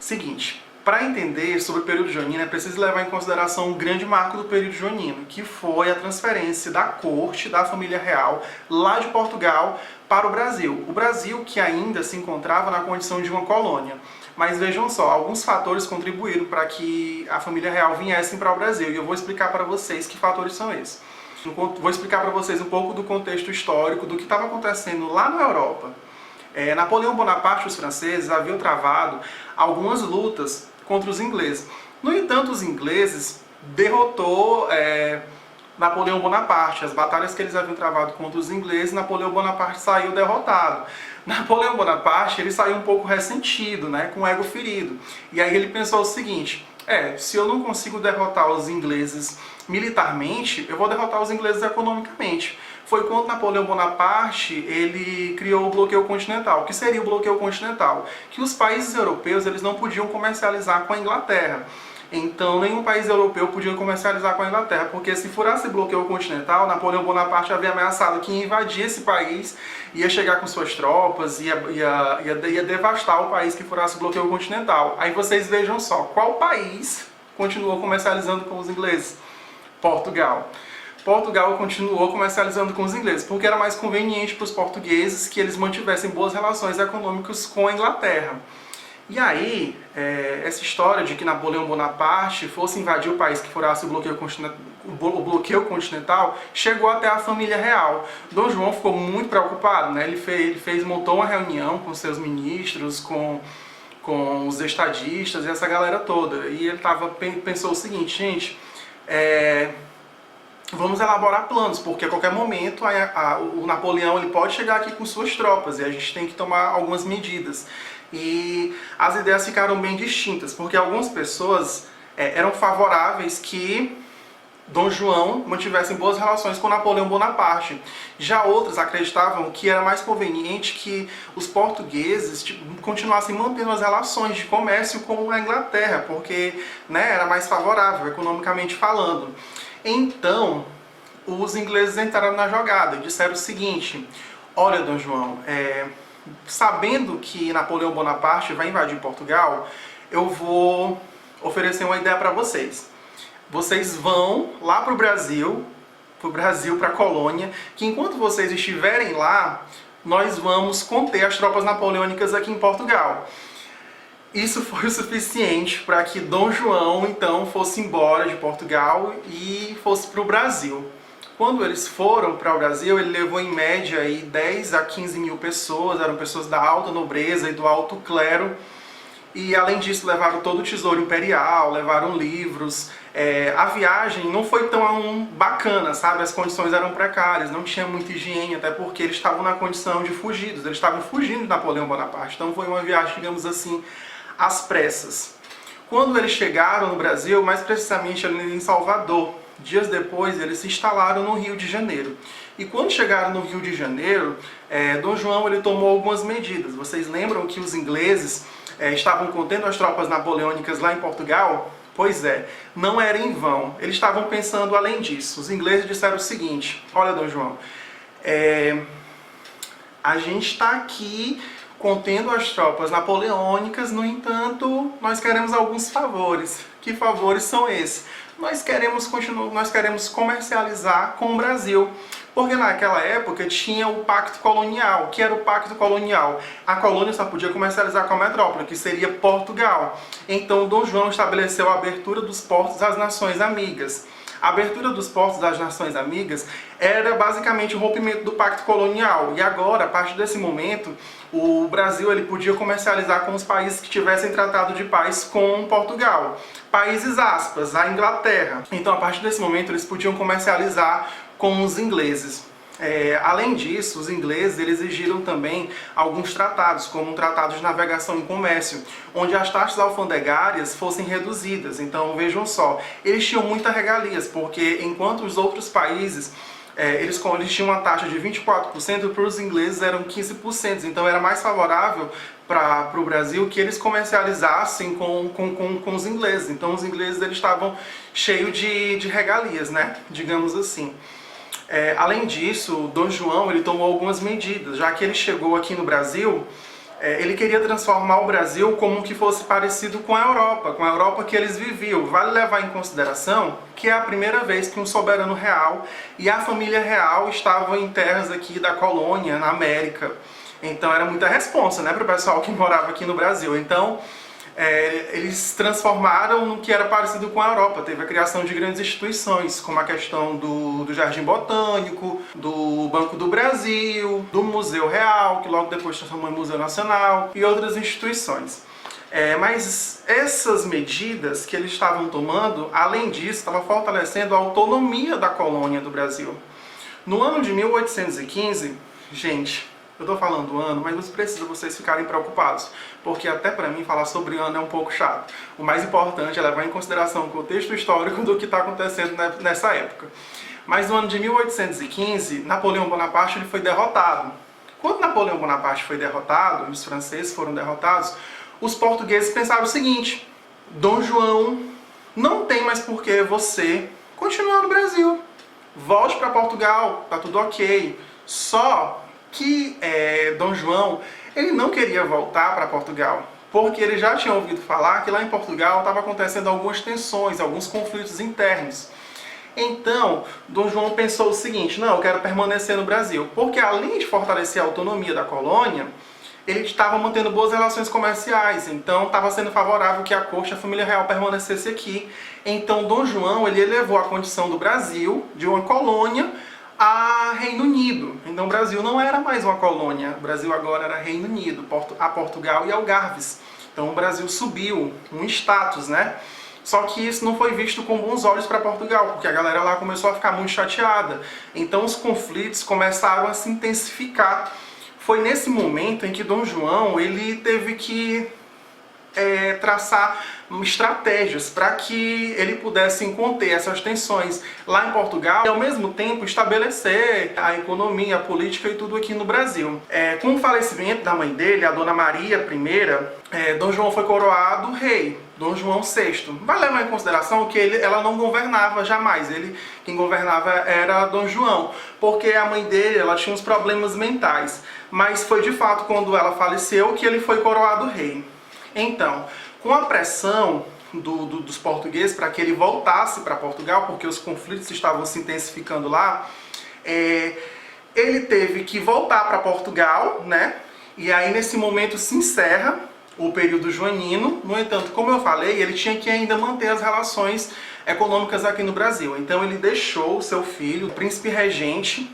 Seguinte, para entender sobre o período joanino é preciso levar em consideração um grande marco do período joanino, que foi a transferência da corte, da família real, lá de Portugal para o Brasil. O Brasil que ainda se encontrava na condição de uma colônia. Mas vejam só, alguns fatores contribuíram para que a família real viesse para o Brasil, e eu vou explicar para vocês que fatores são esses. Vou explicar para vocês um pouco do contexto histórico do que estava acontecendo lá na Europa. Napoleão Bonaparte e os franceses haviam travado algumas lutas contra os ingleses. No entanto, os ingleses derrotou Napoleão Bonaparte. As batalhas que eles haviam travado contra os ingleses, Napoleão Bonaparte saiu derrotado. Napoleão Bonaparte ele saiu um pouco ressentido, com o ego ferido. E aí ele pensou o seguinte: se eu não consigo derrotar os ingleses militarmente, eu vou derrotar os ingleses economicamente. Foi quando Napoleão Bonaparte ele criou o bloqueio continental. O que seria o bloqueio continental? Que os países europeus eles não podiam comercializar com a Inglaterra. Então, nenhum país europeu podia comercializar com a Inglaterra, porque se furasse o bloqueio continental, Napoleão Bonaparte havia ameaçado que ia invadir esse país, ia chegar com suas tropas, ia devastar o país que furasse o bloqueio continental. Aí vocês vejam só, qual país continuou comercializando com os ingleses? Portugal. Portugal continuou comercializando com os ingleses, porque era mais conveniente para os portugueses que eles mantivessem boas relações econômicas com a Inglaterra. E aí, essa história de que Napoleão Bonaparte fosse invadir o país que furasse o bloqueio continental chegou até a família real. Dom João ficou muito preocupado, montou uma reunião com seus ministros, com os estadistas e essa galera toda. E ele pensou o seguinte: gente, vamos elaborar planos, porque a qualquer momento o Napoleão ele pode chegar aqui com suas tropas e a gente tem que tomar algumas medidas. E as ideias ficaram bem distintas, porque algumas pessoas eram favoráveis que Dom João mantivesse boas relações com Napoleão Bonaparte. Já outras acreditavam que era mais conveniente que os portugueses continuassem mantendo as relações de comércio com a Inglaterra, porque era mais favorável, economicamente falando. Então, os ingleses entraram na jogada e disseram o seguinte: olha, Dom João, sabendo que Napoleão Bonaparte vai invadir Portugal, eu vou oferecer uma ideia para vocês. Vocês vão lá para o Brasil, para a colônia, que enquanto vocês estiverem lá, nós vamos conter as tropas napoleônicas aqui em Portugal. Isso foi o suficiente para que Dom João, então, fosse embora de Portugal e fosse para o Brasil. Quando eles foram para o Brasil, ele levou em média aí 10 a 15 mil pessoas, eram pessoas da alta nobreza e do alto clero. E além disso levaram todo o tesouro imperial, levaram livros. A viagem não foi tão bacana, sabe? As condições eram precárias, não tinha muita higiene, até porque eles estavam na condição de fugidos, eles estavam fugindo de Napoleão Bonaparte. Então foi uma viagem, digamos assim, às pressas. Quando eles chegaram no Brasil, mais precisamente ali em Salvador, dias depois eles se instalaram no Rio de Janeiro. E quando chegaram no Rio de Janeiro, Dom João ele tomou algumas medidas. Vocês lembram que os ingleses estavam contendo as tropas napoleônicas lá em Portugal? Pois não era em vão. Eles estavam pensando além disso. Os ingleses disseram o seguinte: olha, Dom João, a gente está aqui contendo as tropas napoleônicas, no entanto, nós queremos alguns favores. Que favores são esses? Nós queremos comercializar com o Brasil. Porque naquela época tinha o Pacto Colonial. O que era o Pacto Colonial? A colônia só podia comercializar com a metrópole, que seria Portugal. Então Dom João estabeleceu a abertura dos portos às nações amigas. A abertura dos portos das nações amigas era basicamente o rompimento do Pacto Colonial. E agora, a partir desse momento, o Brasil ele podia comercializar com os países que tivessem tratado de paz com Portugal. Países aspas, a Inglaterra. Então, a partir desse momento, eles podiam comercializar com os ingleses. Além disso, os ingleses eles exigiram também alguns tratados, como um tratado de navegação e comércio, onde as taxas alfandegárias fossem reduzidas. Então vejam só, eles tinham muitas regalias, porque enquanto os outros países eles tinham uma taxa de 24%, para os ingleses eram 15%. Então era mais favorável para o Brasil que eles comercializassem com os ingleses. Então os ingleses eles estavam cheios de regalias, digamos assim. Além disso, Dom João ele tomou algumas medidas, já que ele chegou aqui no Brasil, Ele queria transformar o Brasil como que fosse parecido com a Europa que eles viviam. Vale levar em consideração que é a primeira vez que um soberano real e a família real estavam em terras aqui da colônia, na América. Então era muita responsa, né, para o pessoal que morava aqui no Brasil. Então eles transformaram no que era parecido com a Europa. Teve a criação de grandes instituições, como a questão do Jardim Botânico, do Banco do Brasil, do Museu Real, que logo depois transformou em Museu Nacional, e outras instituições. Mas essas medidas que eles estavam tomando, além disso, estavam fortalecendo a autonomia da colônia do Brasil. No ano de 1815, gente, eu tô falando do ano, mas não precisa vocês ficarem preocupados, porque até para mim falar sobre ano é um pouco chato. O mais importante é levar em consideração o contexto histórico do que está acontecendo nessa época. Mas no ano de 1815, Napoleão Bonaparte ele foi derrotado. Quando Napoleão Bonaparte foi derrotado, e os franceses foram derrotados, os portugueses pensaram o seguinte: Dom João, não tem mais por que você continuar no Brasil. Volte para Portugal, tá tudo ok. Só que Dom João, ele não queria voltar para Portugal, porque ele já tinha ouvido falar que lá em Portugal estava acontecendo algumas tensões, alguns conflitos internos. Então, Dom João pensou o seguinte: não, eu quero permanecer no Brasil, porque além de fortalecer a autonomia da colônia, ele estava mantendo boas relações comerciais, então estava sendo favorável que a corte e a família real permanecesse aqui. Então Dom João ele elevou a condição do Brasil, de uma colônia, a Reino Unido. Então o Brasil não era mais uma colônia, o Brasil agora era Reino Unido, a Portugal e Algarves. Então o Brasil subiu um status, né? Só que isso não foi visto com bons olhos para Portugal, porque a galera lá começou a ficar muito chateada. Então os conflitos começaram a se intensificar. Foi nesse momento em que Dom João ele teve que traçar estratégias para que ele pudesse conter essas tensões lá em Portugal e ao mesmo tempo estabelecer a economia, a política e tudo aqui no Brasil. Com o falecimento da mãe dele, a Dona Maria I, Dom João foi coroado rei, Dom João VI. Vai levar em consideração que ela não governava jamais, quem governava era Dom João, porque a mãe dele ela tinha uns problemas mentais, mas foi de fato quando ela faleceu que ele foi coroado rei. Então, com a pressão dos portugueses para que ele voltasse para Portugal, porque os conflitos estavam se intensificando lá, ele teve que voltar para Portugal, né? E aí nesse momento se encerra o período joanino. No entanto, como eu falei, ele tinha que ainda manter as relações econômicas aqui no Brasil. Então ele deixou o seu filho, o príncipe regente,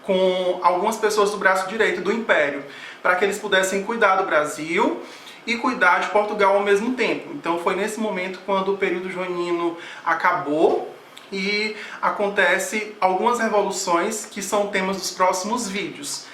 com algumas pessoas do braço direito do Império, para que eles pudessem cuidar do Brasil e cuidar de Portugal ao mesmo tempo. Então foi nesse momento quando o período joanino acabou e acontece algumas revoluções que são temas dos próximos vídeos.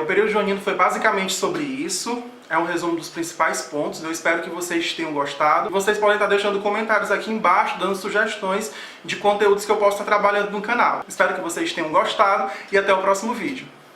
O período joanino foi basicamente sobre isso, é um resumo dos principais pontos, eu espero que vocês tenham gostado. Vocês podem estar deixando comentários aqui embaixo, dando sugestões de conteúdos que eu posso estar trabalhando no canal. Espero que vocês tenham gostado e até o próximo vídeo.